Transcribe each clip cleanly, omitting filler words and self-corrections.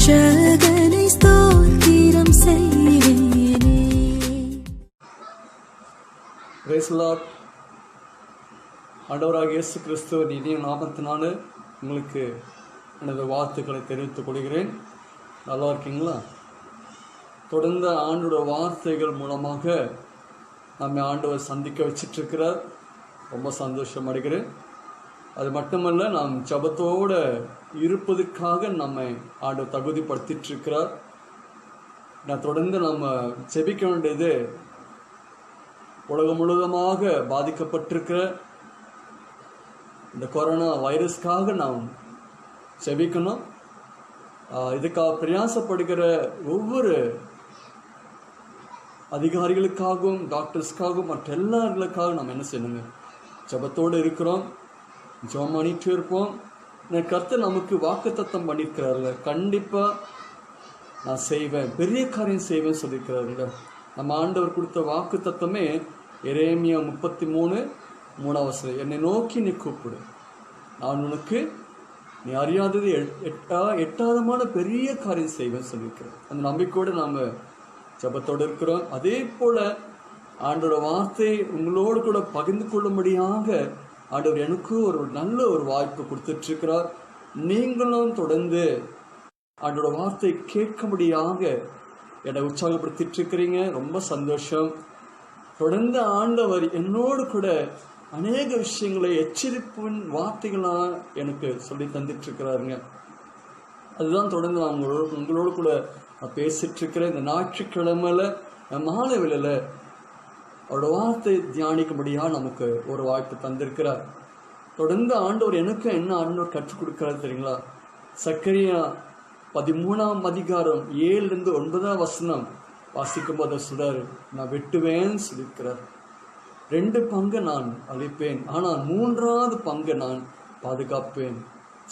ரட்சகனை ஸ்தோத்திரம் செய்வேனே. Praise the Lord. ஆண்டவராகிய இயேசு கிறிஸ்துவின் இனிய நாமத்தினால உங்களுக்கு எனது வாழ்த்துக்களை தெரிவித்துக் கொள்கிறேன். நல்லா இருக்கீங்களா? தொடர்ந்த ஆண்டோட வார்த்தைகள் மூலமாக நம்மை ஆண்டவர் சந்திக்க வச்சிட்ருக்கிறார். ரொம்ப சந்தோஷம் அடைகிறேன். அது மட்டுமல்ல, நாம் ஜபத்தோடு இருப்பதற்காக நம்மை ஆண்டவர் தகுதிப்படுத்திட்டுருக்கிறார். நான் தொடர்ந்து நம்ம ஜெபிக்க வேண்டியது உலகம் முழுவதுமாக பாதிக்கப்பட்டிருக்கிற இந்த கொரோனா வைரஸ்க்காக நாம் ஜெபிக்கணும். இதுக்காக பிரயாசப்படுகிற ஒவ்வொரு அதிகாரிகளுக்காகவும் டாக்டர்ஸ்க்காகவும் மற்ற எல்லார்களுக்காகவும் நம்ம என்ன செய்யணுங்க? ஜபத்தோடு இருக்கிறோம், ஜெபம் பண்ணிட்டு இருப்போம். கர்த்தர் நமக்கு வாக்குத்தத்தம் பண்ணியிருக்கிறாருல, கண்டிப்பாக நான் செய்வேன், பெரிய காரியம் செய்வேன் சொல்லியிருக்கிறாருங்க. நம்ம ஆண்டவர் கொடுத்த வாக்குத்தத்தமே எரேமியா 33:3 என்னை நோக்கி நீ கூப்பிடு, நான் உனக்கு நீ அறியாதது எட்டாதமான பெரிய காரியம் செய்வேன் சொல்லியிருக்கிறேன். அந்த நம்பிக்கையோடு நாம் ஜபத்தோடு இருக்கிறோம். அதே போல் ஆண்டோட வார்த்தை உங்களோடு கூட பகிர்ந்து கொள்ளும்படியாக ஆண்டவர் எனக்கு ஒரு நல்ல ஒரு வாய்ப்பு கொடுத்துட்ருக்கிறார். நீங்களும் தொடர்ந்து ஆண்டோட வார்த்தை கேட்கும்படியாக என்னை உற்சாகப்படுத்திட்டுருக்கிறீங்க. ரொம்ப சந்தோஷம். தொடர்ந்து ஆண்டவர் என்னோடு கூட அநேக விஷயங்களை எச்சரிப்பின் வார்த்தைகளாக எனக்கு சொல்லி தந்துட்டுருக்கிறாருங்க. அதுதான் தொடர்ந்து நான் உங்களோடு கூட நான் பேசிகிட்ருக்கிறேன். இந்த ஞாயிற்றுக்கிழமையில் மாலை வேளையில் அவரோட வார்த்தை தியானிக்கும்படியாக நமக்கு ஒரு வாய்ப்பு தந்திருக்கிறார். தொடர்ந்து ஆண்டவர் எனக்கு என்ன ஆண்டவர் கற்றுக் கொடுக்குறாரு தெரியுங்களா? சக்கரியா 13 7-9 வாசிக்கும் போது சொல்றாரு, நான் வெட்டுவேன்னு சொல்லியிருக்கிறார். 2 பங்கு நான் அழிப்பேன், ஆனால் 3வது பங்கு நான் பாதுகாப்பேன்.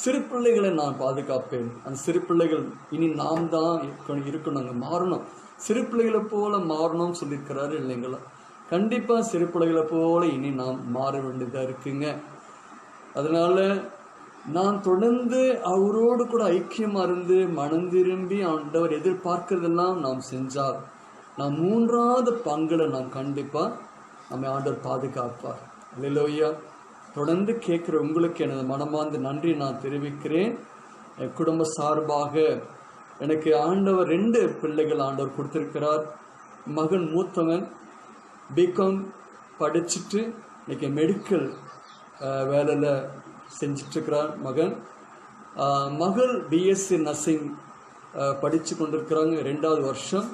சிறு பிள்ளைகளை நான் பாதுகாப்பேன். அந்த சிறு பிள்ளைகள் இனி நாம் தான் இருக்கணும், அங்கே மாறணும், சிறு பிள்ளைகளை போல மாறணும்னு சொல்லியிருக்கிறாரு இல்லைங்களா? கண்டிப்பாக சிறு பிள்ளைகளை போல இனி நாம் மாற வேண்டியதாக இருக்குங்க. அதனால் நான் தொடர்ந்து அவரோடு கூட ஐக்கியமாக இருந்து மனம் திரும்பி ஆண்டவர் எதிர்பார்க்கறதெல்லாம் நாம் செஞ்சால் நான் 3வது பங்கில் நாம் கண்டிப்பாக நம்ம ஆண்டவர் பாதுகாப்பார். அல்லேலூயா. தொடர்ந்து கேட்குற உங்களுக்கு எனது மனமார்ந்த நன்றி நான் தெரிவிக்கிறேன். என் குடும்ப சார்பாக எனக்கு ஆண்டவர் 2 பிள்ளைகள் ஆண்டவர் கொடுத்துருக்கிறார். மகன் மூத்தவன் பிகாம் படிச்சுட்டு இன்றைக்கி மெடிக்கல் வேலையில் செஞ்சிட்ருக்கிறார் மகன். மகள் பிஎஸ்சி நர்சிங் படித்து கொண்டிருக்கிறாங்க, 2வது வருஷம்.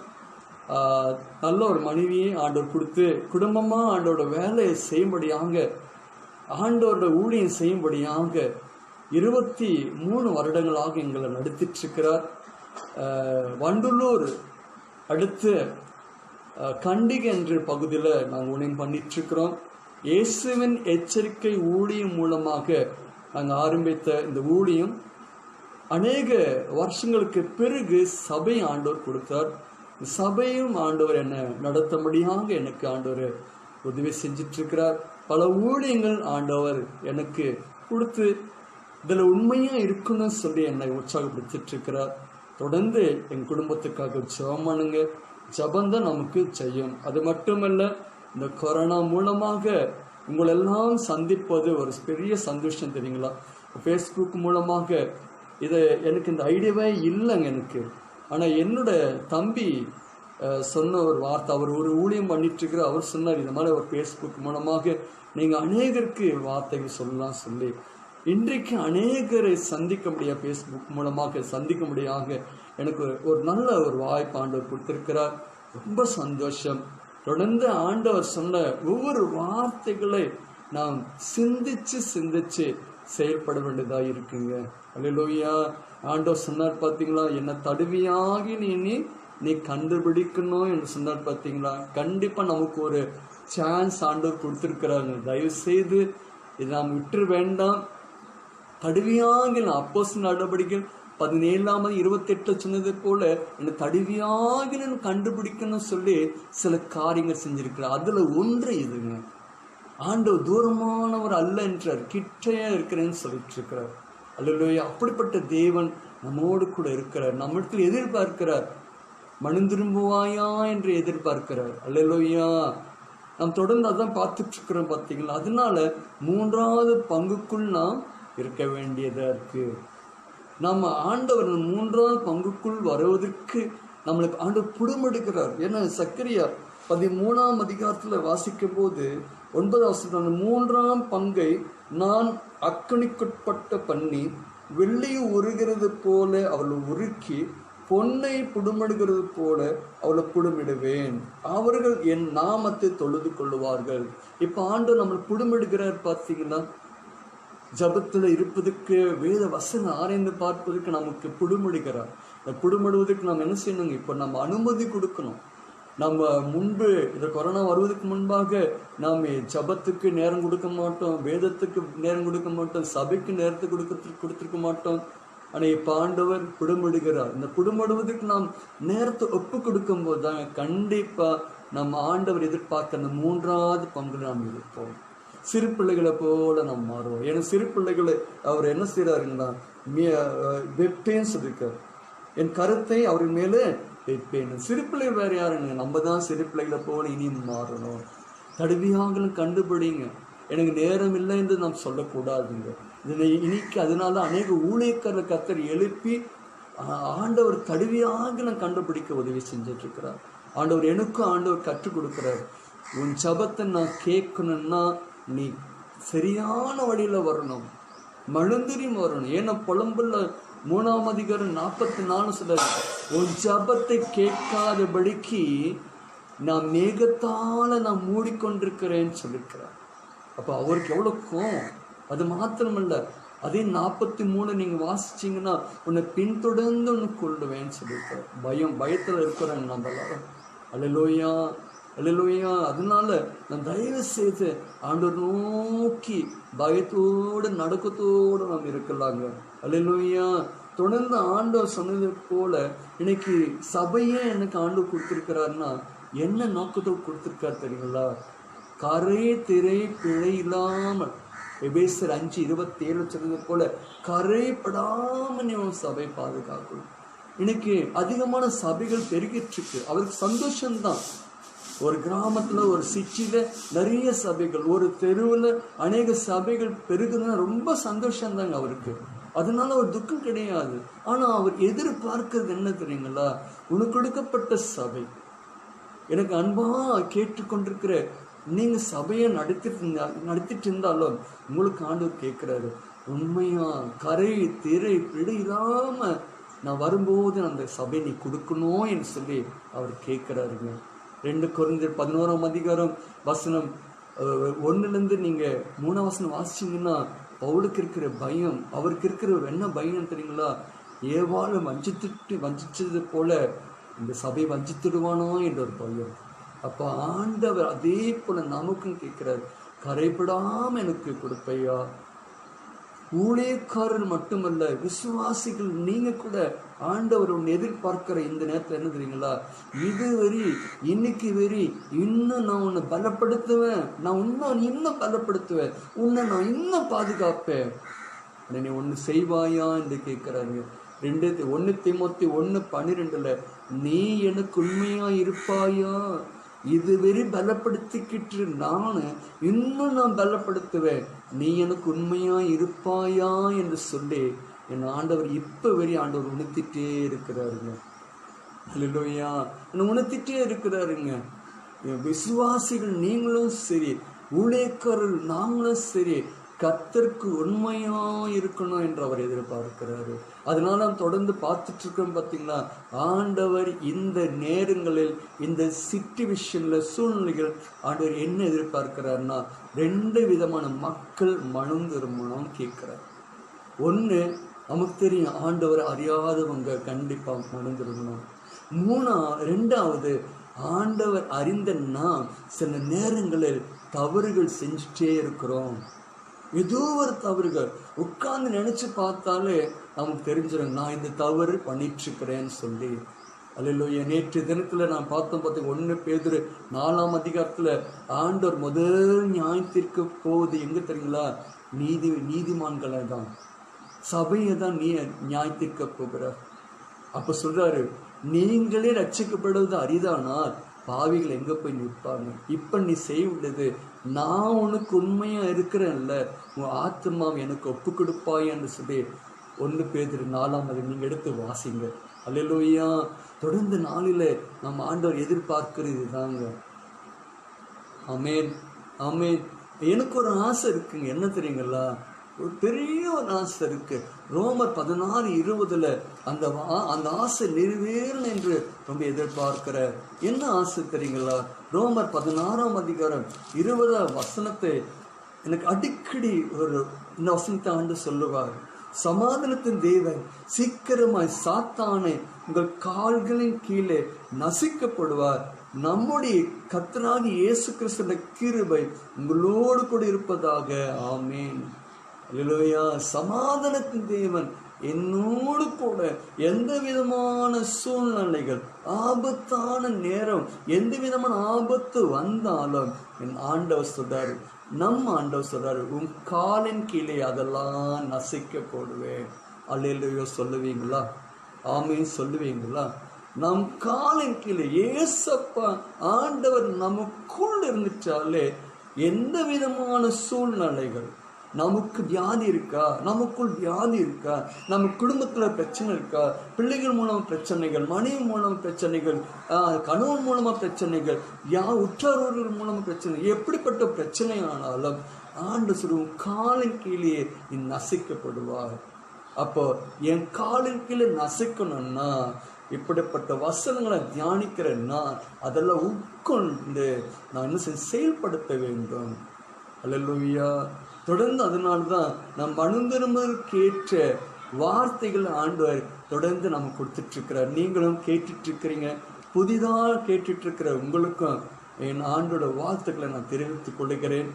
நல்ல ஒரு மனைவியை ஆண்டவர் கொடுத்து குடும்பமாக ஆண்டோட வேலையை செய்யும்படியாக, ஆண்டோட ஊழியம் செய்யும்படியாக 23 வருடங்களாக எங்களை நடத்திட்டுருக்கிறார். வண்டலூர் அடுத்து கண்டிகை என்ற பகுதியில் நாங்கள் ஊழியம் பண்ணிகிட்ருக்கிறோம். இயேசுவின் எச்சரிக்கை ஊழியம் மூலமாக நாங்கள் ஆரம்பித்த இந்த ஊழியம் அநேக வருஷங்களுக்கு பிறகு சபை ஆண்டவர் கொடுத்தார். சபையும் ஆண்டவர் என்னை நடத்தும்படியாக எனக்கு ஆண்டவர் உதவி செஞ்சிட்ருக்கிறார். பல ஊழியங்கள் ஆண்டவர் எனக்கு கொடுத்து இதில் உண்மையாக இருக்கணும்னு சொல்லி என்னை உற்சாகப்படுத்திட்டுருக்கிறார். தொடர்ந்து என் குடும்பத்துக்காக ஜெபம் பண்ணுங்க. ஜபந்தான் நமக்கு செய்யும். அது மட்டுமல்ல, இந்த கொரோனா மூலமாக உங்களெல்லாம் சந்திப்பது ஒரு பெரிய சந்தோஷம் தெரியுங்களா? ஃபேஸ்புக் மூலமாக இதை எனக்கு இந்த ஐடியாவே இல்லைங்க எனக்கு. ஆனால் என்னோட தம்பி சொன்ன ஒரு வார்த்தை, அவர் ஒரு ஊழியம் பண்ணிட்டுருக்கிற அவர் சொன்னார், இந்த மாதிரி ஒரு ஃபேஸ்புக் மூலமாக நீங்கள் அநேகருக்கு வார்த்தைகள் சொல்லலாம் சொல்லி இன்றைக்கு அநேகரை சந்திக்க முடியாது, ஃபேஸ்புக் மூலமாக சந்திக்க முடியாக எனக்கு ஒரு நல்ல ஒரு வாய்ப்பு ஆண்டவர் கொடுத்துருக்கிறார். ரொம்ப சந்தோஷம். தொடர்ந்து ஆண்டவர் சொன்ன ஒவ்வொரு வார்த்தைகளை நாம் சிந்திச்சு செயல்பட வேண்டியதாக இருக்குங்க. அல்லேலூயா. ஆண்டவர் சொன்னார் பார்த்தீங்களா, என்னை தடுவியாகி நீ கண்டுபிடிக்கணும் என்று சொன்னார் பார்த்தீங்களா? கண்டிப்பாக நமக்கு ஒரு சான்ஸ் ஆண்டவர் கொடுத்துருக்கிறாங்க. தயவு செய்து இதை நாம் விட்டுற வேண்டாம். தடுவியாகி அப்போஸ்தலர் நடவடிக்கைகள் 17:28 சொன்னது போல என்னை தடுவியாகி கண்டுபிடிக்கணும்னு சொல்லி சில காரியங்கள் செஞ்சிருக்கிறார். அதில் ஒன்று இதுங்க, ஆண்டவர் தூரமானவர் அல்ல என்றார், கிட்டையா இருக்கிறேன்னு சொல்லிட்டு இருக்கிறார். அல்லேலூயா. அப்படிப்பட்ட தேவன் நம்மோடு கூட இருக்கிறார், நம்மிடத்தில் எதிர்பார்க்கிறார். மனம் திரும்புவாயா என்று எதிர்பார்க்கிறார். அல்லேலூயா. நாம் தொடர்ந்து அதான் பார்த்துட்டு இருக்கிறோம் பார்த்தீங்களா. அதனால 3வது பங்குக்குள் நாம் இருக்க வேண்டியதா இருக்கு. நம்ம ஆண்டவர் 3வது பங்குக்குள் வருவதற்கு நம்மளுக்கு ஆண்டவர் புடுமெடுக்கிறார். ஏன்னா சக்கரியா 13ஆம் அதிகாரத்தில் வாசிக்கும் போது 9வது வசனம், 3ஆம் பங்கை நான் அக்கனிக்குட்பட்ட பண்ணி வெள்ளியை உருகிறது போல அவளை உருக்கி பொன்னை புடுமிடுகிறது போல அவளை புடுமிடுவேன், அவர்கள் என் நாமத்தை தொழுது கொள்ளுவார்கள். இப்போ ஆண்டவர் நம்மளை புடுமிடுகிறார் பார்த்தீங்கன்னா. ஜபத்தில் இருப்பதுக்கு வேத வசனம் ஆராய்ந்து பார்ப்பதற்கு நமக்கு புடுமிடுகிறார். இந்த புடுமிடுவதற்கு நாம் என்ன செய்யணுங்க? இப்போ நம்ம அனுமதி கொடுக்கணும். நம்ம முன்பு இந்த கொரோனா வருவதற்கு முன்பாக நாம் ஜபத்துக்கு நேரம் கொடுக்க மாட்டோம், வேதத்துக்கு நேரம் கொடுக்க மாட்டோம், சபைக்கு நேரத்தை கொடுத்துருக்க மாட்டோம். ஆனால் இப்போ ஆண்டவர் புடுமிடுகிறார். இந்த புடுமிடுவதற்கு நாம் நேரத்தை ஒப்பு கொடுக்கும் போது தாங்க கண்டிப்பாக நம்ம ஆண்டவர் எதிர்பார்க்க அந்த 3வது பங்குல நாம் இருப்போம். சிறு பிள்ளைகளை போல நாம் மாறுவோம். ஏன்னா சிறு பிள்ளைகளை அவர் என்ன செய்கிறாருங்கன்னா வெப்பேன்னு சொல்லியிருக்கார், என் கருத்தை அவர் மேலே வைப்பேன். சிறு பிள்ளை வேற யாருங்க? நம்ம தான் சிறு பிள்ளைகளை போல இனியும் மாறணும். தடுவியாங்களும் கண்டுபிடிங்க. எனக்கு நேரம் இல்லை என்று நாம் சொல்லக்கூடாதுங்க. இதில் இன்னைக்கு அதனால அநேக ஊழியக்காரர் கர்த்தர் எழுப்பி ஆண்டவர் தடுவியாங்களும் கண்டுபிடிக்க உதவி செஞ்சுட்டு இருக்கிறார். ஆண்டவர் எனக்கும் ஆண்டவர் கற்றுக் கொடுக்குறார். உன் ஜபத்தை நான் கேட்கணும்னா நீ சரியான வழியில் வரணும், மழுந்திரியும் வரணும். ஏன்னா புலம்புல 3ஆம் அதிகாரம் 44 சொல்லுது, உன் ஜபத்தை கேட்காதபடிக்கு நான் மேகத்தால் நான் மூடிக்கொண்டிருக்கிறேன்னு சொல்லியிருக்கிறார். அப்போ அவருக்கு எவ்வளோ கோவம். அது மாத்திரமல்ல, அதே 43 நீங்கள் வாசிச்சிங்கன்னா உன்னை பின்தொடர்ந்து ஒன்று கொள்ளுவேன்னு சொல்லியிருக்கார். பயத்தில் இருக்கிறாங்க நம்ம எல்லாரும். அல்லேலூயா, அல்லேலூயா. அதனால நான் தயவு செய்து ஆண்டவர் நோக்கி பயத்தோடு நடுக்கத்தோடு நாம் இருக்கலாங்க. அல்லேலூயா. தொடர்ந்து ஆண்டவர் சொன்னது போல இன்னைக்கு சபையே எனக்கு ஆண்டவர் கொடுத்துருக்கிறாருன்னா என்ன நோக்கத்தோடு கொடுத்துருக்காரு தெரியுங்களா? கரை திரை பிழை இல்லாமல் எபேசியர் 5:27 சொன்னது போல கரைப்படாமல் நீ சபை பாதுகாக்கணும். இன்னைக்கு அதிகமான சபைகள் பெருகிட்டு இருக்கு. அவருக்கு சந்தோஷம்தான். ஒரு கிராமத்தில் ஒரு சிட்டியில் நிறைய சபைகள், ஒரு தெருவில் அநேக சபைகள் பெருகுதுன்னா ரொம்ப சந்தோஷம்தாங்க அவருக்கு. அதனால ஒரு துக்கம் கிடையாது. ஆனால் அவர் எதிர்பார்க்கிறது என்ன தெரியுங்களா? உனக்கு கொடுக்கப்பட்ட சபை, எனக்கு அன்பாக கேட்டுக்கொண்டிருக்கிற நீங்கள் சபையை நடத்திட்டு இருந்தாலும் உங்களுக்கு ஆண்டவர் கேட்குறாரு, உண்மையா கரை திரை பிழை இல்லாமல் நான் வரும்போது அந்த சபை நீ கொடுக்கணும் என்று சொல்லி அவர் கேட்குறாருங்க. 2 கொரிந்தியர் 11ஆம் அதிகாரம் வசனம் 1லேருந்து நீங்கள் 3ஆம் வசனம் வாசிச்சிங்கன்னா பவுலுக்கு இருக்கிற பயம், அவருக்கு இருக்கிற என்ன பயம் தெரியுங்களா? ஏவாளை வஞ்சித்தது போல இந்த சபை வஞ்சித்துடுவானோ என்ற ஒரு பயம். அப்போ ஆண்டவர் அதே போல நமக்கும் கேட்கிறார், கரைப்படாமல் எனக்கு கொடுப்பையா. ஊழியக்காரர் மட்டுமல்ல, விசுவாசிகள் நீங்க கூட ஆண்டவர் ஒன்று எதிர்பார்க்கிற இந்த நேரத்தில் என்ன தெரியுங்களா? இது வெறி, இன்னைக்கு வெறி, இன்னும் நான் உன்னை பலப்படுத்துவேன், நான் இன்னும் பலப்படுத்துவேன், உன்னை நான் இன்னும் பாதுகாப்பேன், நீ ஒன்று செய்வாயா என்று கேட்கிறாரு. 1 தீமோத்தேயு 1:12 நீ எனக்கு உண்மையா இருப்பாயா? இது வெறி பலப்படுத்திக்கிட்டு நான் இன்னும் பலப்படுத்துவேன், நீ எனக்கு உண்மையா இருப்பாயா என்று சொல்லி என் ஆண்டவர் இப்போ வெறி ஆண்டவர் உணர்த்திட்டே இருக்கிறாருங்க. அல்லேலூயா, என்னை உணர்த்திட்டே இருக்கிறாருங்க. விசுவாசிகள் நீங்களும் சரி, ஊழியக்காரர்கள் நாங்களும் சரி, கர்த்தருக்கு உண்மையா இருக்கணும் என்று அவர் எதிர்பார்க்கிறாரு. அதனால நாம் தொடர்ந்து பார்த்துட்டு இருக்கோம். பார்த்தீங்களா, ஆண்டவர் இந்த நேரங்களில் இந்த சிச்சுவேஷன்ல சூழ்நிலைகள் ஆண்டவர் என்ன எதிர்பார்க்கிறாருன்னா 2 விதமான மக்கள் மனம் திரும்பணும் கேட்கிறார். ஒன்று, நமக்கு தெரியும் ஆண்டவர் அறியாதவங்க கண்டிப்பா மனம் திரும்பணும். 2வது, ஆண்டவர் அறிந்த நாம் சில நேரங்களில் தவறுகள் செஞ்சுட்டே இருக்கிறோம். ஏதோ ஒரு தவறுகள் உட்கார்ந்து நினைச்சு பார்த்தாலே நமக்கு தெரிஞ்சிடும், நான் இந்த தவறு பண்ணிட்டு இருக்கிறேன்னு சொல்லி. அல்லேலூயா. நேற்று தினத்துல நான் பார்த்தோம் 1 பேதுரு 4ஆம் அதிகாரத்துல ஆண்டவர் முதல் நியாயத்திற்கு போவது எங்க தெரியுங்களா? நீதிமான்களை தான். சபையை தான் நீ நியாயத்திற்க போகிற. அப்ப சொல்றாரு, நீங்களே ரட்சிக்கப்படுவது அரிதானால் பாவிகள் எங்க போய் நிற்பாங்க? இப்ப நீ செய்வது, நான் உனக்கு உண்மையா இருக்கிறேன்ல, உன் ஆத்மாவை எனக்கு ஒப்பு கொடுப்பான்னு சொல்லி 1 பேதுரு 4 நீங்க எடுத்து வாசிங்க. அல்லேலூயா. தொடர்ந்து நாளில நம்ம ஆண்டவர் எதிர்பார்க்கிறது தாங்க. ஆமென், ஆமென். எனக்கு ஒரு ஆசை இருக்குங்க. என்ன தெரியுங்களா? ஒரு பெரிய ஒரு ஆசை இருக்கு. ரோமர் 16:20 அந்த ஆசை நிறைவேறும் என்று ரொம்ப எதிர்பார்க்கிற என்ன ஆசை தெரியுங்களா? ரோமர் 16:20 எனக்கு அடிக்கடி இந்த வசனத்தை ஆண்டு சொல்லுவார். சமாதானத்தின் தேவன் சீக்கிரமாய் சாத்தானை உங்கள் கால்களின் கீழே நசிக்கப்படுவார். நம்முடைய கர்த்தராகிய இயேசு கிறிஸ்துவின் கிருபை உங்களோடு கூட இருப்பதாக. ஆமென். அல்லேலூயா. சமாதானத்தின் தேவன் என்னோடு கூட எந்த விதமான சூழ்நிலைகள், ஆபத்தான நேரம், எந்த விதமான ஆபத்து வந்தாலும் என் ஆண்டவர் சொல்றாரு, நம் ஆண்டவர் சொல்றாரு, உன் காலின் கீழே அதெல்லாம் நசிக்க போடுவேன். அல்லேலூயா. சொல்லுவீங்களா? ஆமென் சொல்லுவீங்களா? நம் காலின் கீழே ஏசப்பா ஆண்டவர் நமக்குள் இருந்துட்டாலே எந்த விதமான சூழ்நிலைகள், நமக்கு வியாதி இருக்கா, நமக்குள் வியாதி இருக்கா, நம்ம குடும்பத்துல பிரச்சனை இருக்கா, பிள்ளைகள் மூலமா பிரச்சனைகள், மனைவி மூலமா பிரச்சனைகள், கணவன் மூலமா பிரச்சனைகள், உற்றார்கள் மூலமா பிரச்சனை, எப்படிப்பட்ட பிரச்சனை ஆனாலும் ஆண்டு சொல்லுவோம், காலின் கீழே நீ நசிக்கப்படுவார். அப்போ என் காலின் கீழே நசிக்கணும்னா இப்படிப்பட்ட வசனங்களை தியானிக்கிறேன்னா அதெல்லாம் உட்கொண்டு நான் என்ன செயல்படுத்த வேண்டும். அல்லேலூயா. தொடர்ந்து அதனால்தான் நம் மனந்திரும்பற்கேற்ற வார்த்தைகள் ஆண்டவர் தொடர்ந்து நம்ம கொடுத்துட்டு இருக்கிறார். நீங்களும் கேட்டுட்டு இருக்கிறீங்க. புதிதாக கேட்டுட்டு இருக்கிற உங்களுக்கும் என் ஆண்டோட வாழ்த்துக்களை நான் தெரிவித்துக் கொள்கிறேன்.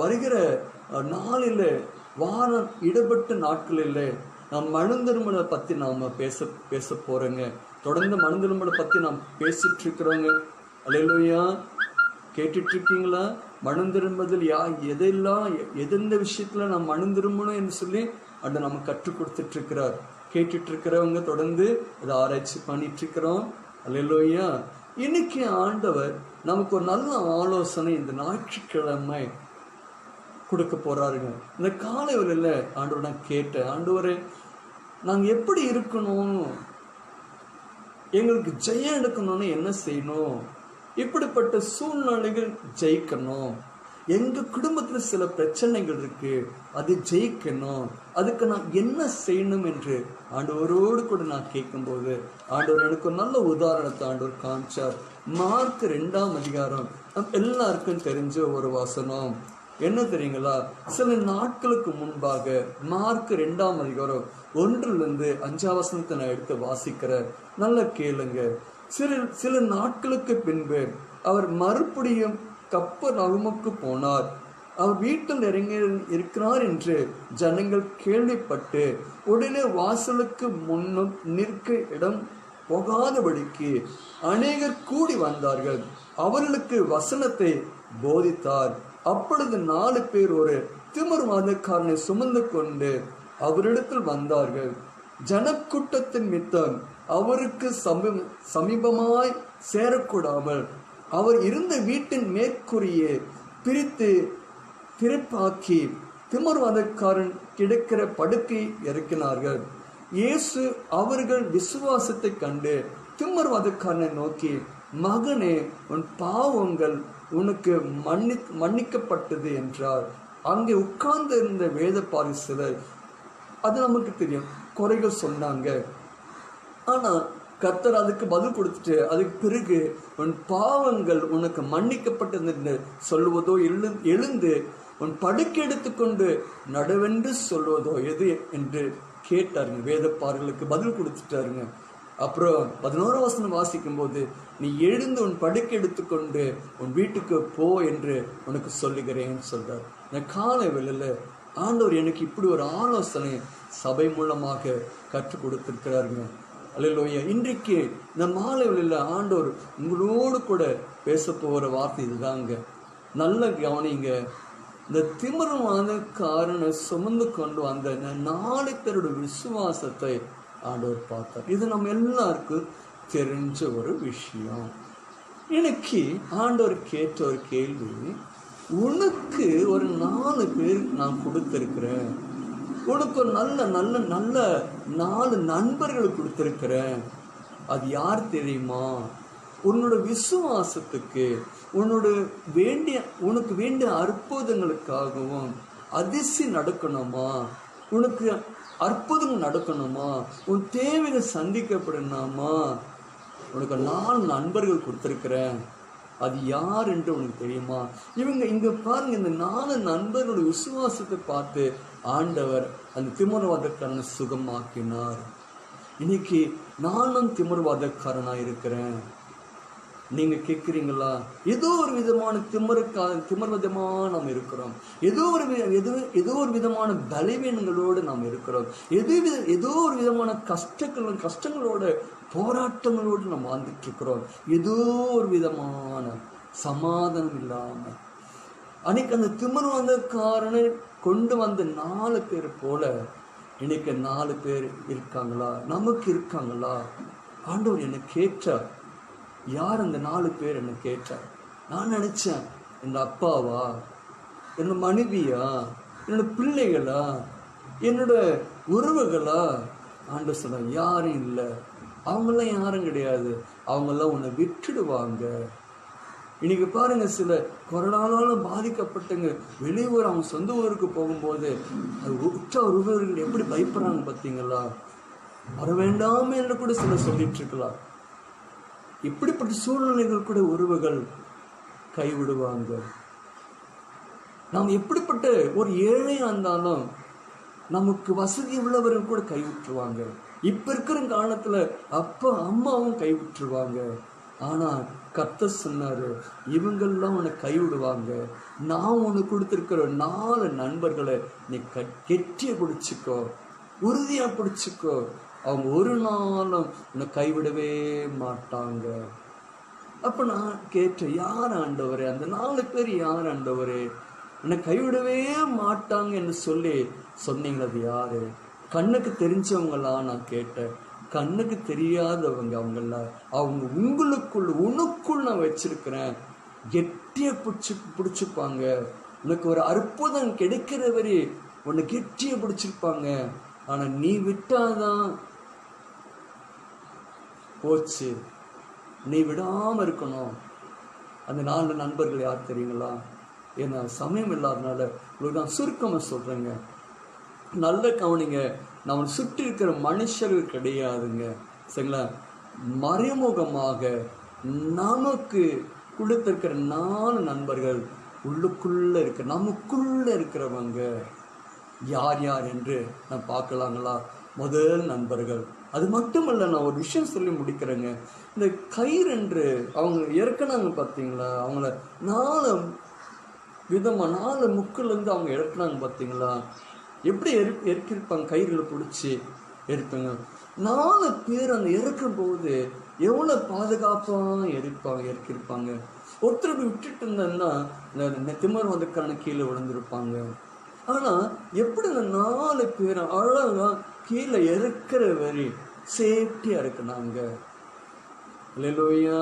வருகிற நாளில் வாரம் இடப்பட்ட நாட்களில் நாம் மனந்திரும்பலை பற்றி நாம் பேச போகிறோங்க. தொடர்ந்து மனந்திரும்பலை பற்றி நாம் பேசிட்டு இருக்கிறோங்க. அல்லேலூயா. கேட்டுட்டு இருக்கீங்களா? மனம் திரும்புதல் எதெந்த விஷயத்துல நாம் மனம் திரும்பணும் என்று சொல்லி அதை நம்ம கற்றுக் கொடுத்துட்டு இருக்கிறார். கேட்டுட்டு இருக்கிறவங்க தொடர்ந்து அதை ஆராய்ச்சி பண்ணிட்டு இருக்கிறோம். அல்லேலூயா. இன்னைக்கு ஆண்டவர் நமக்கு ஒரு நல்ல ஆலோசனை இந்த ஞாயிற்றுக்கிழமை கொடுக்க போறாருங்க. இந்த காலை வேளையில ஆண்டவர் நான் கேட்டேன், ஆண்டவரே நாங்க எப்படி இருக்கணும், எங்களுக்கு ஜெயம் எடுக்கணும்னு என்ன செய்யணும், இப்படிப்பட்ட சூழ்நிலைகள் ஜெயிக்கணும், எங்க குடும்பத்துல சில பிரச்சனைகள் இருக்கு, அது ஜெயிக்கணும், அதுக்கு நான் என்ன செய்யணும் என்று ஆண்டவரோடு கூட நான் கேட்கும்போது ஆண்டவர் எனக்கு ஒரு நல்ல உதாரணத்தை ஆண்டவர் காமிச்சார். மார்க் 2ஆம் அதிகாரம் எல்லாருக்கும் தெரிஞ்ச ஒரு வசனம். என்ன தெரியுங்களா? சில நாட்களுக்கு முன்பாக மார்க் 2ஆம் அதிகாரம் 1-5 நான் எடுத்து வாசிக்கிறேன். நல்ல கேளுங்க. சில நாட்களுக்கு பின்பு அவர் மறுபடியும் கப்பர்நகூமுக்கு போனார். அவர் வீட்டில் இறங்கி இருக்கிறார் என்று ஜனங்கள் கேள்விப்பட்டு உடனே வாசலுக்கு முன்னும் நிற்க இடம் போகாதபடிக்கு அநேகர் கூடி வந்தார்கள். அவர்களுக்கு வசனத்தை போதித்தார். அப்பொழுது 4 பேர் ஒரு திமிர்வாதக்காரனை சுமந்து கொண்டு அவரிடத்தில் வந்தார்கள். ஜனக்கூட்டத்தின் மித்தம் அவருக்கு சமீபமாய் சேரக்கூடாமல் அவர் இருந்த வீட்டின் மேற்கூரையை பிரித்து திறப்பாக்கி திமிர்வாதக்காரன் கிடக்கிற படுக்கை இறக்கினார்கள். இயேசு அவர்கள் விசுவாசத்தை கண்டு திமிர்வாதக்காரனை நோக்கி, மகனே, உன் பாவங்கள் உனக்கு மன்னிக்கப்பட்டது என்றார். அங்கே உட்கார்ந்து இருந்த வேத பாரிசிலர், அது நமக்கு தெரியும், குறைகள் சொன்னாங்க. ஆனா கர்த்தர் அதுக்கு பதில் கொடுத்துட்டு அதுக்கு பிறகு உன் பாவங்கள் உனக்கு மன்னிக்கப்பட்டது என்று சொல்லுவதோ எழுந்து உன் படுக்கை எடுத்துக்கொண்டு நடவென்று சொல்வதோ எது என்று கேட்டாருங்க. வேதப்பார்களுக்கு பதில் கொடுத்துட்டாருங்க. அப்புறம் 11ஆம் வசனம் வாசிக்கும் போது, நீ எழுந்து உன் படுக்கை எடுத்துக்கொண்டு உன் வீட்டுக்கு போ என்று உனக்கு சொல்லுகிறேன்னு சொல்றார். இந்த காலை வேளையில ஆண்டவர் எனக்கு இப்படி ஒரு ஆலோசனை சபை மூலமாக கற்றுக் கொடுத்திருக்கிறாருங்க. அல்லேலூயா. இன்றைக்கு இந்த மாலை வேளையில ஆண்டவர் உங்களோடு கூட பேச போகிற வார்த்தை இதுதாங்க. நல்ல கவனிங்க. இந்த திமிரவாதக்காரனை சுமந்து கொண்டு வந்த இந்த 4 பேரோட விசுவாசத்தை ஆண்டவர் பார்த்தார். இது நம்ம எல்லாருக்கும் தெரிஞ்ச ஒரு விஷயம். இன்னைக்கு ஆண்டவர் கேட்ட ஒரு கேள்வி, உனக்கு ஒரு 4 பேர் நான் கொடுத்திருக்கிறேன், உனக்கு ஒரு நல்ல நல்ல நல்ல 4 நண்பர்கள் கொடுத்திருக்கிறேன். அது யார் தெரியுமா? உன்னோட விசுவாசத்துக்கு, உனக்கு வேண்டிய அற்புதங்களுக்காகவும் அதிசயம் நடக்கணுமா, உனக்கு அற்புதங்கள் நடக்கணுமா, உன் தேவைகள் சந்திக்கப்படணுமா, உனக்கு 4 நண்பர்கள் கொடுத்துருக்கிறேன். அது யார் என்று உனக்கு தெரியுமா? இங்க பாருங்க, இந்த 4 நண்பர்களோட விசுவாசத்தை பார்த்து ஆண்டவர் அந்த திமிரவாதக்காரனை சுகமாக்கினார். இன்னைக்கு நானும் திமிரவாதக்காரனா இருக்கிறேன். நீங்க கேட்குறீங்களா? ஏதோ ஒரு விதமான திமிர்வாதமா நாம் இருக்கிறோம். ஏதோ ஒரு விதமான பலவீனங்களோடு நாம் இருக்கிறோம். ஏதோ ஒரு விதமான கஷ்டங்களோட போராட்டங்களோடு நாம் வாழ்ந்துட்டு இருக்கிறோம். ஏதோ ஒரு விதமான சமாதானம் இல்லாம. அன்னைக்கு அந்த திமிர்வாதக்காரனை கொண்டு வந்த 4 பேர் போல இன்னைக்கு 4 பேர் இருக்காங்களா? நமக்கு இருக்காங்களா? ஆண்டவர் என்னை கேட்டார். யார் அந்த 4 பேர் என்னை கேட்டார்? நான் நினைச்சேன், என் அப்பாவா, என்னோட மனைவியா, என்னோட பிள்ளைகளா, என்னோட உறவுகளா? ஆண்டவர் சொன்ன, யாரும் இல்லை, அவங்கெல்லாம் யாரும் கிடையாது, அவங்கெல்லாம் உன்னை விட்டுடுவாங்க. இன்னைக்கு பாருங்க, சில கொரோனாவால பாதிக்கப்பட்டவங்க வெளியூர் அவங்க சொந்த ஊருக்கு போகும்போது உற்ற உறவுகள் எப்படி பயப்படுறாங்க பார்த்தீங்களா? வர வேண்டாமே என்று கூட சிலர் சொல்லிட்டு இருக்கலாம். இப்படிப்பட்ட சூழ்நிலைகள் கூட உறவுகள் கைவிடுவாங்க. நாம் எப்படிப்பட்ட ஒரு ஏழையா இருந்தாலும் நமக்கு வசதி உள்ளவர்கள் கூட கைவிட்டுருவாங்க. இப்ப இருக்கிற காலத்துல அப்பா அம்மாவும் கைவிட்டுருவாங்க. ஆனா கர்த்தர் சொன்னாரு, இவங்கெல்லாம் உன்னை கைவிடுவாங்க. நான் உனக்கு கொடுத்திருக்கிற 4 நண்பர்களை நீ கெட்டிய பிடிச்சிக்கோ, உறுதியா பிடிச்சிக்கோ. அவங்க ஒரு நாளும் உன்னை கைவிடவே மாட்டாங்க. அப்ப நான் கேட்டேன், யார் ஆண்டவரே? அந்த 4 பேர் யார் ஆண்டவரே? உன்னை கைவிடவே மாட்டாங்க என்று சொல்லி சொன்னீங்க. அது யாரு? கண்ணுக்கு தெரிஞ்சவங்களா? நான் கேட்டேன். கண்ணுக்கு தெரியாதவங்க அவங்கள. அவங்க உனக்குள் நான் வச்சிருக்கிறேன். கெட்டிய பிடிச்சிப்பாங்க. உனக்கு ஒரு அற்புதம் கிடைக்கிற வரை உன்னை கெட்டிய பிடிச்சிருப்பாங்க. ஆனா நீ விட்டாதான் போச்சு. நீ விடாம இருக்கணும். அந்த 4 நண்பர்கள் யார் தெரியுங்களா? ஏன்னா சமயம் இல்லாதனால உங்களுக்கு நான் சுருக்கமா சொல்றேங்க. நல்ல கவனிங்க. நம்ம சுற்றி இருக்கிற மனுஷர்கள் கிடையாதுங்க, சரிங்களா? மறைமுகமாக நமக்கு கொடுத்திருக்கிற 4 நண்பர்கள் நமக்குள்ள இருக்கிறவங்க யார் யார் என்று நான் பார்க்கலாங்களா? முதல் நண்பர்கள். அது மட்டுமல்ல, நான் ஒரு விஷயம் சொல்லி முடிக்கிறேங்க. இந்த கயிறு என்று அவங்க இறக்குனாங்க பார்த்தீங்களா? அவங்கள 4 விதமா 4 முக்கிலிருந்து அவங்க இறக்குனாங்க பார்த்தீங்களா? எப்படி இறக்கிருப்பாங்க? கயிறுகளை பிடிச்சி இருப்பாங்க. 4 பேர் அந்த இறக்கும் போது எவ்வளவு பாதுகாப்பா இறக்கிருப்பாங்க. ஒருத்தர் விட்டுட்டு இருந்தாங்கன்னா இந்த திமிர்வாதக்காரனை கீழே விழுந்திருப்பாங்க. ஆனா எப்படி இந்த 4 பேர் அழகா கீழே இறக்குற வரை சேஃப்டியா இருக்குனாங்க. அல்லேலூயா.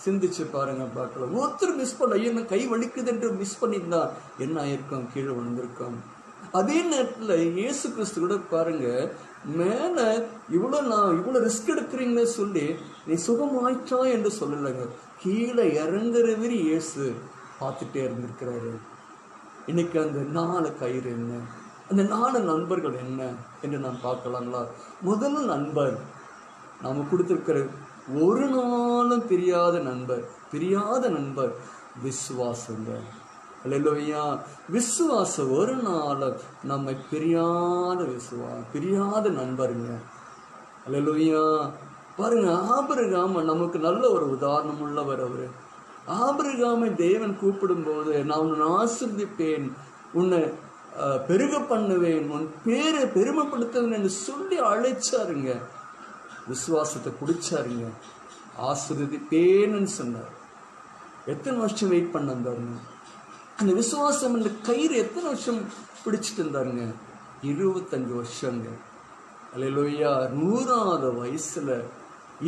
சிந்திச்சு பாருங்க, பார்க்கலாம். ஒருத்தர் மிஸ் பண்ண, ஐயோ கை வலிக்குது என்று மிஸ் பண்ணியிருந்தா என்ன ஆயிருக்கும்? கீழே விழுந்திருக்கும். அதே நேரத்துல இயேசு கிறிஸ்து கூட பாருங்க, மேல இவ்வளவு ரிஸ்க் எடுக்கிறீங்கன்னு சொல்லி நீ சுகமாயிட்டா என்று சொல்லலைங்க. கீழே இறங்குறவரை இயேசு பார்த்துட்டே இருந்திருக்கிறாரு. இன்னைக்கு அந்த 4 கயிறு என்ன, அந்த 4 நண்பர்கள் என்ன என்று நாம் பார்க்கலாங்களா? முதல் நண்பர் நாம கொடுத்திருக்கிற ஒரு நாளும் பிரியாத நண்பர் விசுவாசங்க. அல்லேலூயா. விசுவாசம் ஒரு நாள் நம்மை பிரியாத நண்பருங்க. அல்லேலூயா. பாருங்க, ஆபிரகாம் நமக்கு நல்ல ஒரு உதாரணம் உள்ளவர். அவரு ஆபிரகாமை தேவன் கூப்பிடும் போது, நான் உன்னை ஆசீர்வதிப்பேன், உன்னை பெருக பண்ணுவேன், உன் பேரை பெருமைப்படுத்துவேன் என்று சொல்லி அழைச்சாருங்க. விசுவாசத்தை பிடிச்சாருங்க. ஆசீர்வதிப்பேன்னு சொன்னார். எத்தனை வருஷம் வெயிட் பண்ணாருங்க? அந்த விசுவாசம் இந்த கயிறு எத்தனை வருஷம் பிடிச்சிட்டு இருந்தாருங்க? 25 வருஷங்க. அல்லேலூயா. 100வது வயசுல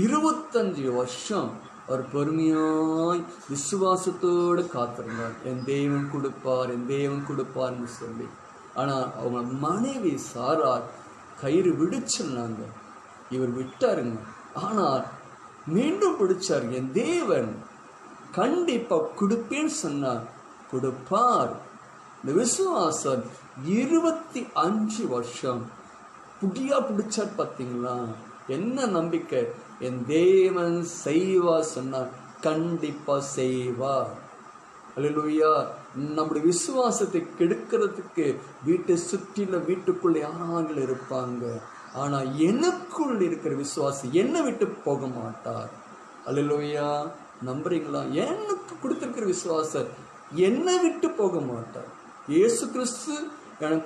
25 வருஷம் அவர் பொறுமையாய் விசுவாசத்தோடு காத்திருந்தார். என் தேவன் கொடுப்பார், என் தேவன் கொடுப்பார்னு சொல்லி. ஆனா அவங்க மனைவி சாரார் கயிறு விடுச்சுன்னாங்க. இவர் விட்டாருங்க. ஆனால் மீண்டும் பிடிச்சார். என் தேவன் கண்டிப்பா கொடுப்பேன்னு சொன்னார், கொடுப்பார். இந்த விசுவாசம் 25 வருஷம் புடியா பிடிச்சார். பார்த்தீங்களா? என்ன நம்பிக்கை? என் தேவன் செய்வார் சொன்னார், கண்டிப்பா செய்வார். அல்லேலூயா. நம்முடைய விசுவாசத்தை கெடுக்கிறதுக்கு வீட்டை சுற்றில வீட்டுக்குள்ள யாராங்கள் இருப்பாங்க. ஆனா எனக்குள் இருக்கிற விசுவாசி என்னை விட்டு போக மாட்டார். அல்லேலூயா. நம்புறீங்களா? எனக்கு கொடுத்திருக்கிற விசுவாசம் என்னை விட்டு போக மாட்டார். இயேசு கிறிஸ்து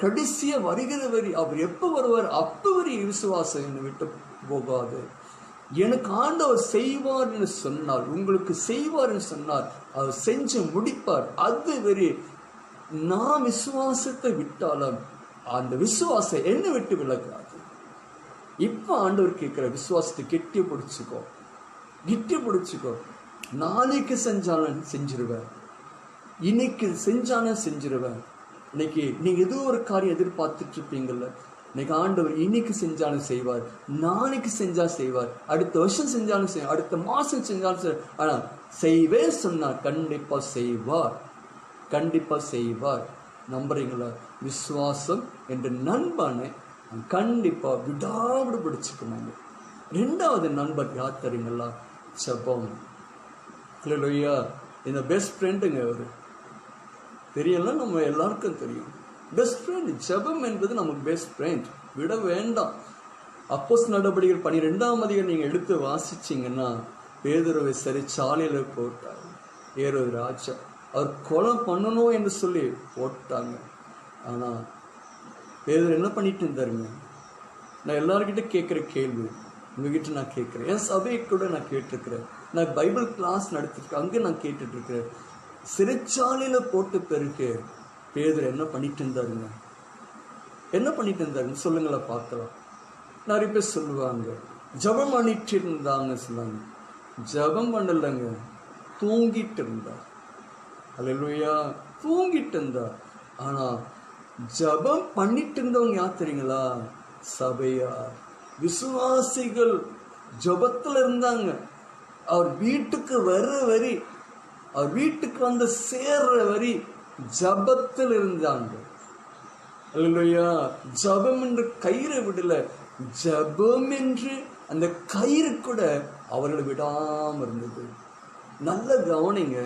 கடைசியா வருகிற வரி, அவர் எப்ப வருவார் அப்ப வரை விசுவாசம் என்னை விட்டு போகாது. எனக்கு ஆண்டவர் செய்வார்னு சொன்னார், உங்களுக்கு செய்வார்னு சொன்னார், அவர் செஞ்சு முடிப்பார். அது வரை நான் விசுவாசத்தை விட்டாலும் அந்த விசுவாசம் என்னை விட்டு விலகாது. இப்ப ஆண்டவர் கேட்கிற விசுவாசத்தை கெட்டி பிடிச்சுக்கோ, கெட்டி பிடிச்சுக்கோ. நாளைக்கு செஞ்சாலும் செஞ்சிருவேன், இன்னைக்கு செஞ்சாலும் செஞ்சிருவேன். இன்னைக்கு நீங்க ஏதோ ஒரு காரியம் எதிர்பார்த்துட்டு இருப்பீங்கல்ல, இன்னைக்கு ஆண்டவர் இன்னைக்கு செஞ்சாலும் செய்வார், நாளைக்கு செஞ்சா செய்வார், அடுத்த வருஷம் செஞ்சாலும் செய்வார், அடுத்த மாசம் செஞ்சாலும் செய்வார். ஆனா செய்வே சொன்னார், கண்டிப்பா செய்வார், கண்டிப்பா செய்வார். நம்புறீங்களா? விசுவாசம் என்ற நண்பனை கண்டிப்பா விடாவிட பிடிச்சுக்கணும். 2வது நண்பர் யார் தெரியுங்களா? ஜெபம். அல்லேலூயா. இந்த பெஸ்ட் ஃப்ரெண்டுங்க அவரு. தெரியல, நம்ம எல்லாருக்கும் தெரியும். பெஸ்ட் ஃப்ரெண்ட் ஜெபம் என்பது நமக்கு பெஸ்ட் ஃப்ரெண்ட். விட வேண்டாம். அப்போஸ்தலர் நடபடிகள் 12ஆம் அதிகாரம் நீங்க எடுத்து வாசிச்சீங்கன்னா, பேதுருவை சிறைச்சாலையில போட்டார் ஏரோது ராஜா. அவர் கொலை பண்ணணும் என்று சொல்லி போட்டாங்க. ஆனா பேதுரு என்ன பண்ணிட்டு இருந்தாருங்க? நான் எல்லார்கிட்ட கேட்குற கேள்வி உங்ககிட்ட நான் கேட்குறேன். என் சபையை கூட நான் கேட்டிருக்கிறேன், நான் பைபிள் கிளாஸ் நடத்திருக்கேன், அங்கே நான் கேட்டுட்டு இருக்கிறேன். சிறைச்சாலையில போட்ட பிறகு பேதுரு என்ன பண்ணிட்டு இருந்தாருங்க? என்ன பண்ணிட்டு இருந்தாருன்னு சொல்லுங்களேன் பார்க்கலாம். நிறைய பேர் சொல்லுவாங்க ஜபம் பண்ணிட்டு இருந்தாங்க சொல்லுவாங்க. ஜபம் பண்ணலங்க, தூங்கிட்டு இருந்தார். அல்லேலூயா. தூங்கிட்டு இருந்தார். ஆனா ஜபம் பண்ணிட்டு இருந்தவங்க யார் தெரியுங்களா? சபையார், விசுவாசிகள் ஜபத்துல இருந்தாங்க. அவர் வீட்டுக்கு வர்ற வரி, அவர் வீட்டுக்கு வந்து சேர்ற வரி ஜபத்தில் இருந்தாங்க. அல்லேலூயா. ஜபம் என்று கயிறை விடல, ஜபம் என்று அந்த கயிறு கூட அவர்களை விடாம இருந்தது. நல்ல கவனிங்க.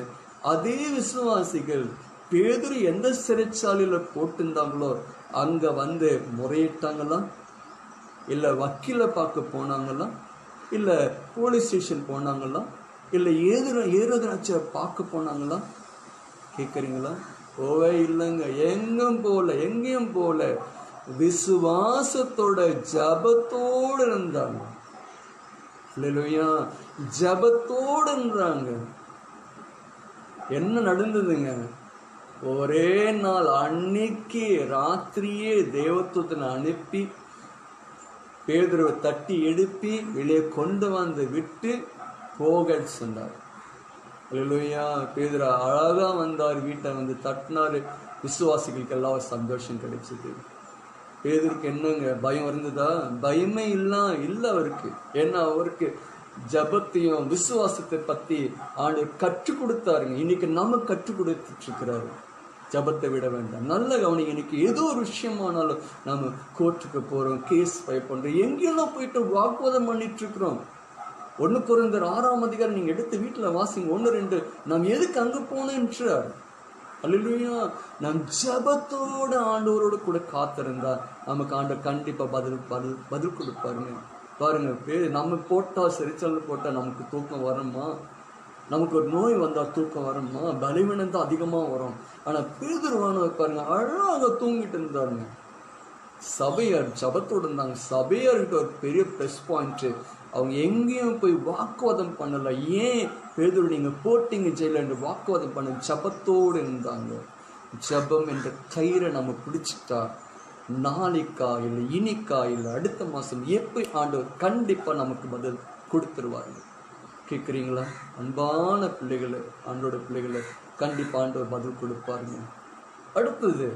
அதே விசுவாசிகள் பேதுரு எந்த சிறைச்சாலையில போட்டிருந்தாங்களோ அங்க வந்து முறையிட்டாங்களா? இல்ல வக்கீல பார்க்க போனாங்களா? இல்ல போலீஸ் ஸ்டேஷன் போனாங்களா? இல்ல ஏறுதராட்சியை பார்க்க போனாங்களா? கேட்குறீங்களா? போவே இல்லைங்க. எங்கேயும் போல விசுவாசத்தோட ஜபத்தோடு இருந்தாங்க. அல்லேலூயா. ஜபத்தோடு இருந்தாங்க. என்ன நடந்ததுங்க? ஒரே நாள் அன்னைக்கு ராத்திரியே தேவதூதனை அனுப்பி பேதுருவை தட்டி எழுப்பி வெளியே கொண்டு வந்து விட்டு போக சொன்னார். அல்லேலூயா. பேதுரு அழகா வந்தார், வீட்டை வந்து தட்டினாரு. விசுவாசிகளுக்கு எல்லாம் சந்தோஷம் கிடைச்சது. பேதுருக்கு என்னங்க பயம் இருந்ததா? பயமே இல்ல அவருக்கு. ஏன்னா அவருக்கு ஜபத்தையும் விசுவாசத்தை பத்தி ஆண்டவர் கற்றுக் கொடுத்தாருங்க. இன்னைக்கு நம்ம கற்றுக் கொடுத்துட்டு இருக்கிறாரு. ஜபத்தை விட வேண்டாம். நல்ல கவனிங்க. இன்னைக்கு ஏதோ ஒரு விஷயமானாலும் நம்ம கோர்ட்டுக்கு போறோம், கேஸ் ஃபைல் பண்றோம், எங்கெல்லாம் போயிட்டு வாக்குவாதம் பண்ணிட்டு இருக்கிறோம். 1 கொரிந்தியர் 6ஆம் அதிகாரம் நீங்க எடுத்து வீட்டுல வாசிங்க. 1-2 நாம் எதுக்கு அங்க போனோன்றார். அல்லேலூயா. நம் ஜபத்தோட ஆண்டவரோடு கூட காத்திருந்தா நமக்கு ஆண்டவர் கண்டிப்பா பதில் கொடுப்பாருங்க. பாருங்க, நம்ம போட்டா சிறைச்சாலை போட்டா நமக்கு தூக்கம் வருமா? நமக்கு ஒரு நோய் வந்தா தூக்கம் வருமா? பலவீனம் தான் அதிகமா வரும். ஆனா பேதுருவானவர் பாருங்க அழகாக தூங்கிட்டு இருந்தாருங்க. சபையார் ஜபத்தோடு இருந்தாங்க. சபையாருக்கு ஒரு பெரிய ப்ளஸ் பாயிண்ட், அவங்க எங்கேயும் போய் வாக்குவாதம் பண்ணல. ஏன் பேதுரு நீங்க போட்டீங்க ஜெயில என்று வாக்குவாதம் பண்ண? ஜபத்தோடு இருந்தாங்க. ஜெபம் என்ற கயிறை நம்ம பிடிச்சிட்டா நாளைக்கா இல்லை இனிக்கா இல்லை அடுத்த மாதம் எப்போ ஆண்டவர் கண்டிப்பாக நமக்கு பதில் கொடுத்துருவாங்க. கேட்குறீங்களா? அன்பான பிள்ளைகளை, ஆண்டோட பிள்ளைகளை கண்டிப்பாக ஆண்டவர் பதில் கொடுப்பாருங்க. அடுத்தது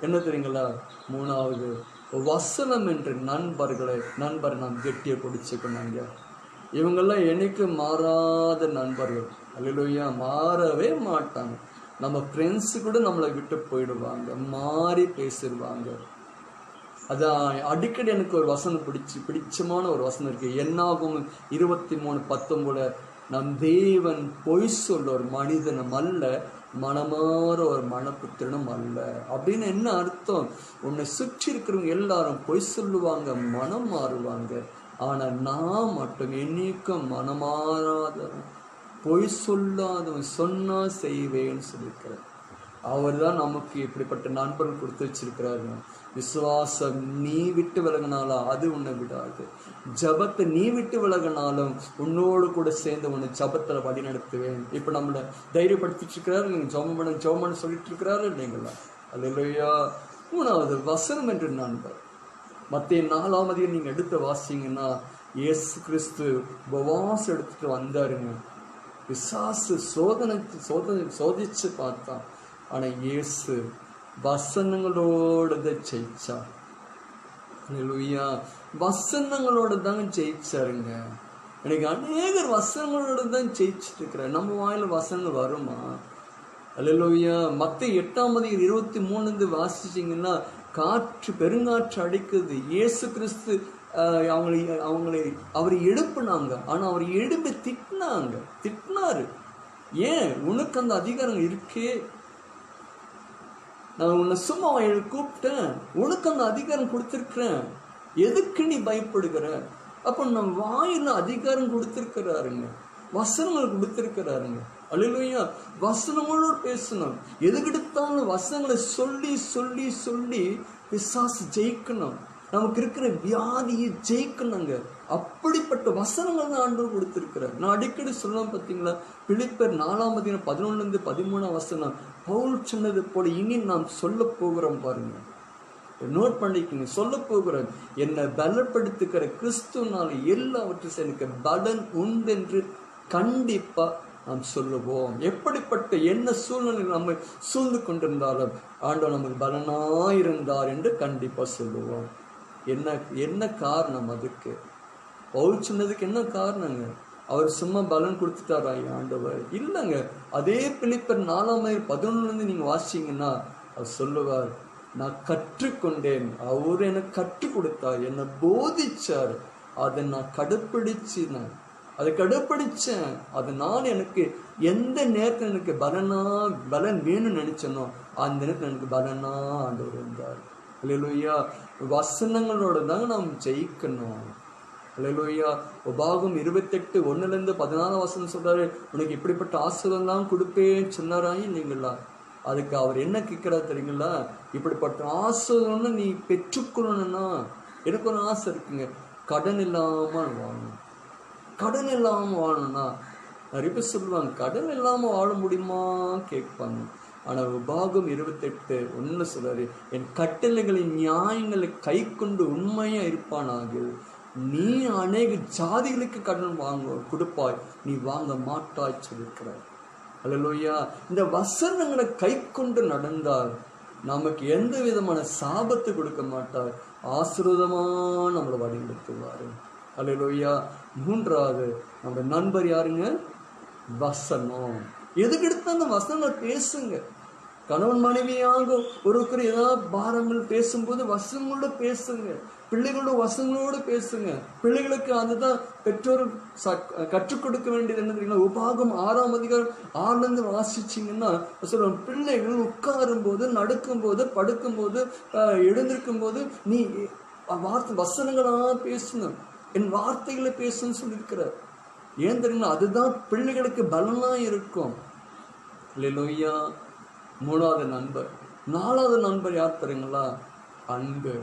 என்ன தெரியுங்களா? மூணாவது, வசனம் என்ற நண்பர் நாம் கெட்டியை பிடிச்சிக்கணுங்க. இவங்கெல்லாம் என்னைக்கு மாறாத நண்பர்கள். அல்லேலூயா, மாறவே மாட்டாங்க. நம்ம ஃப்ரெண்ட்ஸு கூட நம்மளை விட்டு போயிடுவாங்க, மாறி பேசிடுவாங்க. அதான் அடிக்கடி எனக்கு ஒரு வசனம் பிடிச்சமான ஒரு வசனம் இருக்கு. என்னாகும் 23:19, நம் தேவன் பொய் சொல்ல ஒரு மனிதனும் அல்ல, மனமாற ஒரு மனப்புத்திரனும் அல்ல. அப்படின்னு என்ன அர்த்தம்? உன்னை சுற்றி இருக்கிறவங்க எல்லாரும் பொய் சொல்லுவாங்க, மனம் மாறுவாங்க. ஆனால் நான் மட்டும் என்னைக்கும் மனமாறாதவன், பொய் சொல்லாதவன், சொன்னா செய்வேன்னு சொல்லியிருக்கிறேன். அவர் தான் நமக்கு இப்படிப்பட்ட நண்பர்கள் கொடுத்து வச்சிருக்கிறாரு. விசுவாசம் நீ விட்டு விலகினாலும் அது உன்னை விடாது. ஜபத்தை நீ விட்டு விலகினாலும் உன்னோடு கூட சேர்ந்து உன்னை ஜபத்தில் வழி நடத்துவேன். இப்போ நம்மளை தைரியப்படுத்திட்டு இருக்கிறாரு. நீங்கள் ஜெபம் சொல்லிட்டு இருக்கிறாரு இல்லைங்களா? அல்லேலூயா. மூணாவது, வசனம் என்று நண்பர். மத்திய 4ஆம் அதிகாரம் நீங்கள் எடுத்து வாசிங்கன்னா, இயேசு கிறிஸ்து உபவாசம் எடுத்துட்டு வந்தாருங்க. பிசாசு சோதிச்சு பார்த்தான். ஆனால் இயேசு வசனங்களோட ஜெயிச்சா. அல்லேலூயா. வசனங்களோட தாங்க ஜெயிச்சாருங்க. எனக்கு அநேகர் வசனங்களோட தான் ஜெயிச்சுட்டு இருக்கிறார். நம்ம வாயில வசனங்கள் வருமா? அல்லேலூயா. மத்திய 8ஆம் அதிகாரம் 23 வாசிச்சிங்கன்னா, பெருங்காற்று அடிக்குது. இயேசு கிறிஸ்து அவரை எழுப்புனாங்க. ஆனால் அவர் எழுப்பி திட்டினாரு. ஏன்? உனக்கு அந்த அதிகாரம் இருக்கே. நான் உன்னை சும்மா கூப்பிட்டேன், உனக்கு அந்த அதிகாரம் கொடுத்துருக்கிறேன், எதுக்கு நீ பயப்படுகிற? அப்போ நம்ம வாயில அதிகாரம் கொடுத்துருக்கிறாருங்க, வசனங்கள் கொடுத்துருக்கிறாருங்க. அல்லேலூயா. வசனங்களோடு பேசணும். எதுக்கெடுத்தாலும் வசனங்களை சொல்லி சொல்லி சொல்லி பிசாசு ஜெயிக்கணும். நமக்கு இருக்கிற வியாதியை ஜெயிக்கணுங்க. அப்படிப்பட்ட வசனங்கள் தான் ஆண்டவர் கொடுத்திருக்கிறார். நான் அடிக்கடி சொல்லுவேன் பார்த்தீங்களா, பிலிப்பியர் 4ஆம் அதிகாரம் 11-13 பவுல் சொன்னது போல இனி நாம் சொல்ல போகிறோம் பாருங்க. நோட் பண்ணிக்கங்க. சொல்ல போகிறோம், என்னை பலப்படுத்துகிற கிறிஸ்துவனால எல்லாவற்றும் எனக்கு பலன் உண்டென்று கண்டிப்பா நாம் சொல்லுவோம். எப்படிப்பட்ட என்ன சூழ்நிலை நம்ம சூழ்ந்து கொண்டிருந்தாலும் ஆண்டவர் நமக்கு பலனாயிருந்தார் என்று கண்டிப்பா சொல்லுவோம். என்ன காரணம்? அதுக்கு பவுல் சொன்னதுக்கு என்ன காரணங்க? அவர் சும்மா பலன் கொடுத்துட்டாரா ஆண்டவர்? இல்லைங்க. அதே பிலிப்பியர் 4:11 நீங்க வாசிங்கன்னா அவர் சொல்லுவார், நான் கற்றுக்கொண்டேன், அவர் எனக்கு கற்றுக் கொடுத்தார், என்னை போதிச்சார், அதை நான் கடைப்பிடிச்சேன். அதனால எனக்கு எந்த நேரத்தில் எனக்கு பலன் வேணும்னு நினைச்சனோ அந்த நேரத்தில் எனக்கு பலனா ஆண்டவர் இருந்தார். அல்லேலூயா. வசனங்களோட தாங்க நாம் ஜெயிக்கணும். அல்லேலூயா. உபாகம் 28:1-14 சொல்றாரு, உனக்கு இப்படிப்பட்ட ஆசீர்வாதம் தான் கொடுப்பேன்னு சொன்னாராய் இல்லைங்களா? அதுக்கு அவர் என்ன கேட்கிறார் தெரியுங்களா? இப்படிப்பட்ட ஆசீர்வாதம் நீ பெற்றுக்கொள்ளணும்னா, எனக்கு ஒரு ஆசை இருக்குங்க, கடன் இல்லாமல் வாழணும். கடன் இல்லாமல் வாழணும்னா நிறைய பேர் சொல்லுவாங்க, கடன் இல்லாமல் வாழ முடியுமா கேட்பாங்க. ஆனால் உபாகம் 28:1 சொல்றாரு, என் கட்டளைகளின் நியாயங்களை கை கொண்டு உண்மையா இருப்பானாக, நீ அநேக ஜாதிகளுக்கு கடன் கொடுப்பாய், நீ வாங்க மாட்டாய் சொல்லியிருக்கிறார். அல்லேலூயா. இந்த வசனங்களை கை கொண்டு நடந்தால் நமக்கு எந்த விதமான சாபத்தை கொடுக்க மாட்டார், ஆசீர்வாதமா நம்மளை வழிநடத்துவாரு. அல்லேலூயா. மூன்றாவது, நம்ம நண்பர் யாருங்க? வசனம். எதுக்கு எடுத்து அந்த வசனங்களை பேசுங்க. கணவன் மனைவியாக ஒருவருக்கு ஏதாவது பாரங்கள் பேசும்போது வசனங்களோட பேசுங்க. பிள்ளைகளோட வசனங்களோடு பேசுங்க. பிள்ளைகளுக்கு அதுதான் பெற்றோர் கற்றுக் கொடுக்க வேண்டியது என்ன தெரியுங்களா? உபாகம் 6ஆம் அதிகாரம் 6 வாசிச்சிங்கன்னா சொல்லுவோம், பிள்ளைகள் உட்காரும் போது, நடக்கும்போது, படுக்கும்போது, எழுந்திருக்கும் போது நீ வசனங்களா பேசணும், என் வார்த்தைகளை பேசணும்னு சொல்லியிருக்கிறார். ஏன் தெரியுங்களா? அதுதான் பிள்ளைகளுக்கு பலனா இருக்கும். அல்லேலூயா. மூணாவது நண்பர். நாலாவது நண்பர் யார் தெரியுங்களா? அன்பு.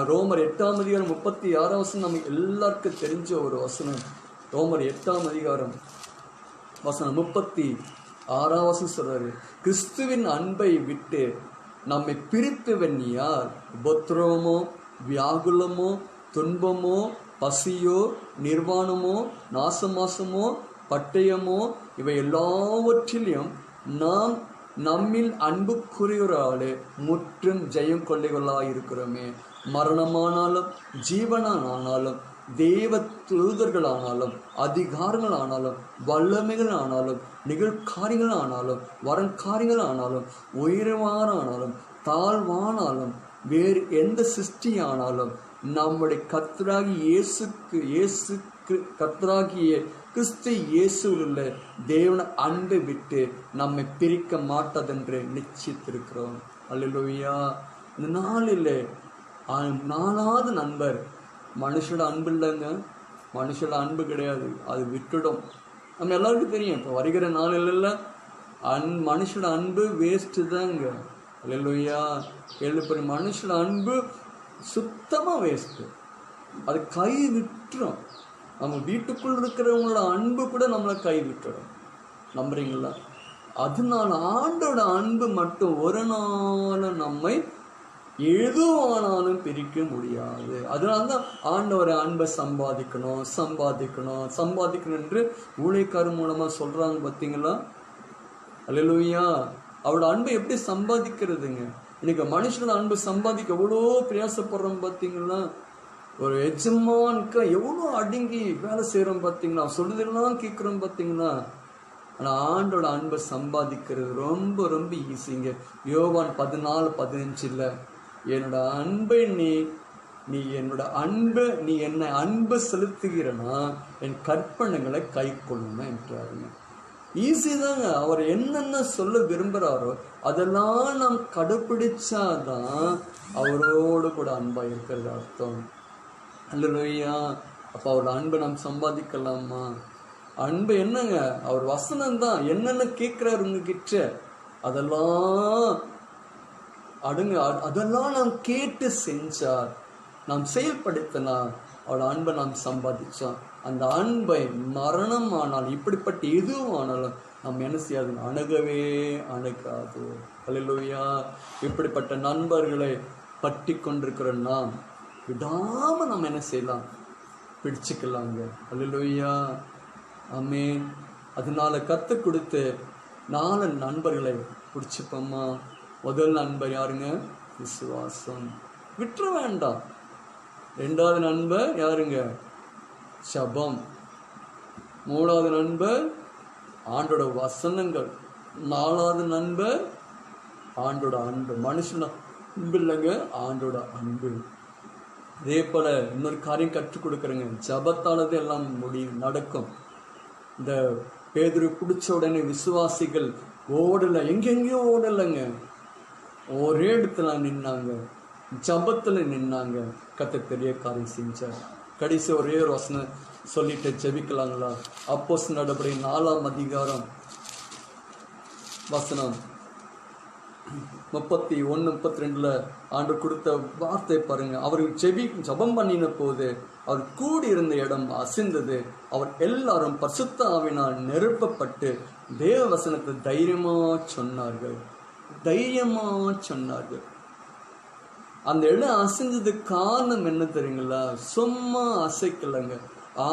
ரோமர் 8ஆம் அதிகாரம் 36 நமக்கு எல்லாருக்கும் தெரிஞ்ச ஒரு வசனம். ரோமர் 8ஆம் அதிகாரம் வசனம் 36 6ஆம் வசனம் சொல்றாரு, கிறிஸ்துவின் அன்பை விட்டு நம்மை பிரித்தவன் யார்? உபத்திரவமோ, வியாகுலமோ, துன்பமோ, பசியோ, நிர்வாணமோ, நாசமாசமோ, பட்டயமோ, இவை எல்லாவற்றிலும் நாம் நம்மில் அன்பு கூறியோராலே முற்றும் ஜெயம் கொள்ளைகளாயிருக்கிறோமே. மரணமானாலும் ஜீவனானாலும் தேவ தூதர்களானாலும் அதிகாரங்கள் ஆனாலும் வல்லமைகள் ஆனாலும் நிகழ்காரியங்கள் ஆனாலும் வரங்காரியங்கள் ஆனாலும் உயர்வானாலும் தாழ்வானாலும் வேறு எந்த சிருஷ்டியானாலும் நம்முடைய கர்த்தராகிய கிறிஸ்து இயேசுவில் உள்ள தேவன அன்பை விட்டு நம்மை பிரிக்க மாட்டதென்று நிச்சயித்திருக்கிறோம். அல்லேலூயா. இந்த நாளில் 4வது நண்பர் மனுஷோட அன்பு இல்லைங்க. மனுஷோட அன்பு கிடையாது, அது விட்டுடும். நம்ம எல்லாருக்கும் தெரியும். இப்போ வருகிற நாளில் மனுஷோட அன்பு வேஸ்ட்டு தாங்க. அல்லேலூயா. எழுப்புற மனுஷோட அன்பு சுத்தமாக வேஸ்ட்டு. அது கை விட்டுரும். நம்ம வீட்டுக்குள் இருக்கிறவங்களோட அன்பு கூட நம்மளை கை விட்டுடும். நம்புறீங்களா? அதனால ஆண்டோட அன்பு மட்டும் ஒரு நாள் நம்மை எதுவானாலும் பிரிக்க முடியாது. அதனால தான் ஆண்டவரை அன்பை சம்பாதிக்கணும் என்று ஊழியக்காரர் மூலமா சொல்றாங்க. பார்த்தீங்களா? அல்லேலூயா. அவரோட அன்பை எப்படி சம்பாதிக்கிறதுங்க? இன்னைக்கு மனுஷனோட அன்பு சம்பாதிக்க எவ்வளோ பிரயாசப்படுறோம். பார்த்தீங்களா? ஒரு எஜமானுக்கு எவ்வளோ அடங்கி வேலை செய்கிறோம். பார்த்தீங்களா? சொல்றதெல்லாம் கேட்குறோம். பார்த்தீங்களா? ஆனால் ஆண்டோட அன்பை சம்பாதிக்கிறது ரொம்ப ரொம்ப ஈஸிங்க. யோவான் 14:15 என்னோட அன்பை நீ என்னை அன்பு செலுத்துகிறனா என் கற்பனைகளை கை கொள்ளணும் என்றாருங்க. ஈஸி தாங்க. அவர் என்னென்ன சொல்ல விரும்புகிறாரோ அதெல்லாம் நாம் கடைப்பிடிச்சாதான் அவரோடு கூட அன்பா இருக்கிறது அர்த்தம். அல்லேலூயா. அப்போ அவரோட அன்பை நாம் சம்பாதிக்கலாமா? அன்பு என்னங்க? அவர் வசனம் தான். என்னென்ன கேட்குறாரு உங்ககிட்ட அதெல்லாம் நாம் கேட்டு செஞ்சார், நாம் செயல்படுத்தினார், அவரோட அன்பை நாம் சம்பாதிச்சோம். அந்த அன்பை மரணம் ஆனாலும் இப்படிப்பட்ட எதுவும் ஆனாலும் நம்ம என்ன செய்யாது? அணுகாது. அல்லேலூயா. இப்படிப்பட்ட நண்பர்களை பற்றி கொண்டிருக்கிற நாம் விடாம நம்ம என்ன செய்யலாம்? பிடிச்சுக்கலாங்க. அல்லேலூயா. ஆமென். அதனால கற்றுக் கொடுத்து 4 நண்பர்களை பிடிச்சிப்போம்மா. முதல் நண்பர் யாருங்க? விசுவாசம். விட்டுற வேண்டாம். 2வது நண்பர் யாருங்க? ஜெபம். 3வது நண்பர் ஆண்டோட வசனங்கள். 4வது நண்பர் ஆண்டோட அன்பு. மனுஷன் அன்பு இல்லைங்க, ஆண்டோட அன்பு. இதே போல இன்னொரு காரியம் கற்றுக் கொடுக்குறேங்க. ஜபத்தானது எல்லாம் முடியும், நடக்கும். இந்த பேதுரு பிடிச்ச உடனே விசுவாசிகள் ஓடலை, எங்கெங்கேயோ ஓடலைங்க, ஒரே இடத்துல நின்னாங்க, ஜபத்துல நின்னாங்க. கர்த்தர் பெரிய காரியம் செஞ்சார். கடைசி ஒரே ஒரு வசனம் சொல்லிட்டு ஜெபிக்கலாங்களா? அப்போஸ்தலர் நடபடி 4ஆம் அதிகாரம் வசனம் 31, 32 ஆண்டு கொடுத்த வார்த்தை பாருங்க. அவர் ஜெபம் பண்ணின போது அவர் கூடியிருந்த இடம் அசைந்தது. அவர் எல்லாரும் பரிசுத்த ஆவியினால் நிரப்பப்பட்டு தேவ வசனத்தை தைரியமா சொன்னார்கள். அந்த இடம் அசைஞ்சதுக்கு காரணம் என்ன தெரியுங்களா? சும்மா அசைக்கலைங்க.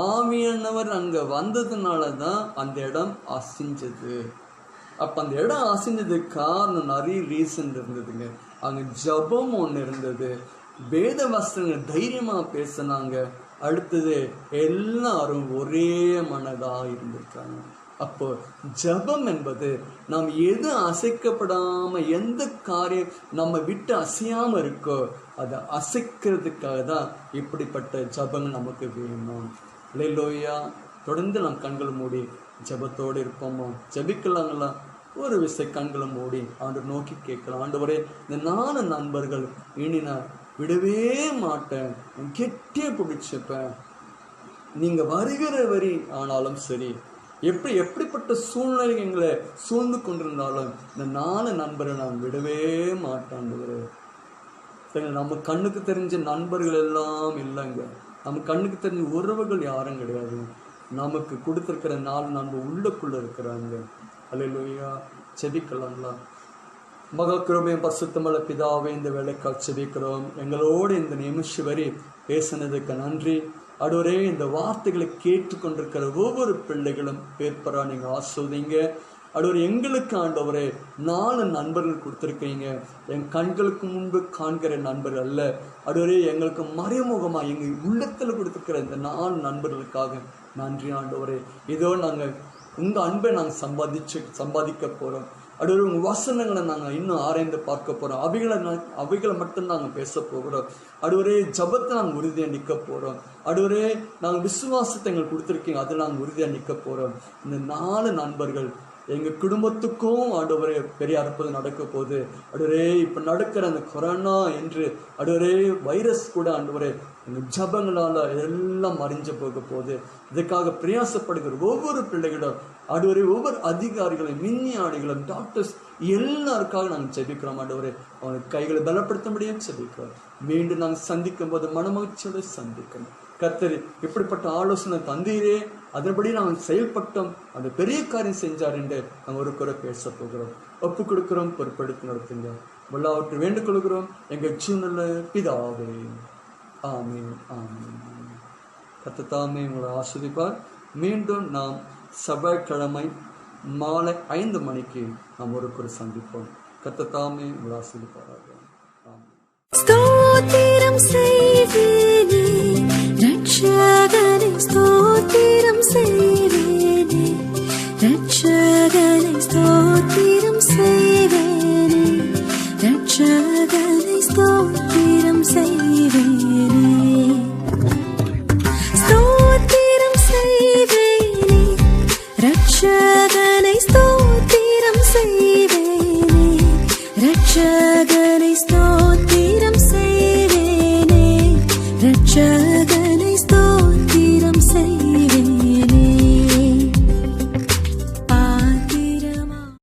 ஆவியானவர் அங்க வந்ததுனாலதான் அந்த இடம் அசைஞ்சது. அப்ப அந்த இடம் அசைஞ்சதுக்கு காரணம் நிறைய ரீசன் இருந்ததுங்க. அங்க ஜபம் ஒண்ணு இருந்தது, வேத வசனங்கள் தைரியமா பேசினாங்க. அடுத்தது எல்லாரும் ஒரே மனதா இருந்திருக்காங்க. அப்போ ஜபம் என்பது நாம் எது அசைக்கப்படாம, எந்த காரியம் நம்ம விட்டு அசையாம இருக்கோ அதை அசைக்கிறதுக்காக தான் இப்படிப்பட்ட ஜபங்கள் நமக்கு வேணும். அல்லேலூயா. தொடர்ந்து நாம் கண்களை மூடி ஜபத்தோடு இருப்போமா? ஜபிக்கலாங்களா? ஒரு விசை கண்களை மூடி ஆண்டவர் நோக்கி கேட்கலாம். ஆண்டவரே, இந்த 4 நண்பர்கள் இனி நான் விடவே மாட்டேன், கெட்டியே பிடிச்சிப்பேன். நீங்க வருகிற வரி ஆனாலும் சரி, எப்படிப்பட்ட சூழ்நிலை எங்களை சூழ்ந்து கொண்டிருந்தாலும் இந்த 4 நண்பரை நான் விடவே மாட்டேன். சரி, நம்ம கண்ணுக்கு தெரிஞ்ச நண்பர்கள் எல்லாம் இல்லைங்க. நம்ம கண்ணுக்கு தெரிஞ்ச உறவுகள் யாரும் கிடையாது. நமக்கு கொடுத்துருக்கிற 4 நண்பர் உள்ளுக்குள்ள இருக்கிறாங்க. அல்லேலூயா. செபிக்கலாங்களா? மகா கிருபையும் பரிசுத்தமுள்ள பிதாவே, இந்த வேலைக்காக செபிக்கிறோம். எங்களோடு இந்த நிமிஷம் வரை பேசினதுக்கு நன்றி. ஆண்டவரே, இந்த வார்த்தைகளை கேட்டுக்கொண்டிருக்கிற ஒவ்வொரு பிள்ளைகளும் பேர்பரா நீங்கள் ஆசீர்வதிங்க. ஆண்டவரே, எங்களுக்கு ஆண்டவரே 4 நண்பர்கள் கொடுத்துருக்கீங்க. என் கண்களுக்கு முன்பு காண்கிற நண்பர்கள் அல்ல ஆண்டவரே, எங்களுக்கு மறைமுகமாக எங்கள் உள்ளத்தில் கொடுத்துருக்கிற இந்த 4 நண்பர்களுக்காக நன்றி ஆண்டவரே. இதோ நாங்கள் உங்கள் அன்பை நாங்கள் சம்பாதிக்க போகிறோம். ஆண்டவரே, உங்கள் வசனங்களை நாங்கள் இன்னும் ஆராய்ந்து பார்க்க போகிறோம். அவைகளை மட்டும் நாங்கள் பேச போகிறோம். ஆண்டவரே, ஜபத்தை நாங்கள் உறுதியாக நிற்க போகிறோம். ஆண்டவரே, நாங்கள் விசுவாசத்தை எங்களுக்கு கொடுத்துருக்கீங்க, அதில் நாங்கள் உறுதியாக நிற்க போகிறோம். இந்த 4 நண்பர்கள் எங்கள் குடும்பத்துக்கும் ஆண்டவரே பெரிய அற்புதம் நடக்க போகுது. ஆண்டவரே, இப்போ நடக்கிற அந்த கொரோனா என்று ஆண்டவரே வைரஸ் கூட ஆண்டவரே எங்கள் ஜபங்களால் எல்லாம் மறைஞ்சு போக போகுது. இதுக்காக பிரயாசப்படுகிற ஒவ்வொரு பிள்ளைகளும் ஆண்டவரே, ஒவ்வொரு அதிகாரிகளும், விஞ்ஞானிகளும், டாக்டர்ஸ் எல்லாருக்காக நாங்கள் ஜெபிக்கிறோம். ஆண்டவரே, அவங்க கைகளை பலப்படுத்த முடியும் ஜெபிக்கிறோம். மீண்டும் நாங்கள் சந்திக்கும் போது மனமகிழ்ச்சியோடு சந்திக்கணும். கர்த்தர் இப்படிப்பட்ட ஆலோசனை தந்தீரே, அதன்படி நாங்கள் செயல்பட்டோம், அந்த பெரிய காரியம் செஞ்சார் என்று நாங்கள் ஒரு குறை பேச போகிறோம். ஒப்பு கொடுக்கிறோம், பொறுப்பெடுத்து நடத்துங்க. எல்லாவற்றை வேண்டுக் கொள்கிறோம் எங்கள் ஜீவனுள்ள பிதாவே. ஆமென், ஆமென். கர்த்தர் தாமே உங்களை ஆசீர்வதிப்பார். மீண்டும் நாம் செவ்வாய்க்கிழமை மாலை 5 மணிக்கு நாம் ஒரு குறை சந்திப்போம். கர்த்தர் தாமே உங்களை ஆசீர்வதிப்பார். ஆமென். ஸ்தோத்திரம் செய்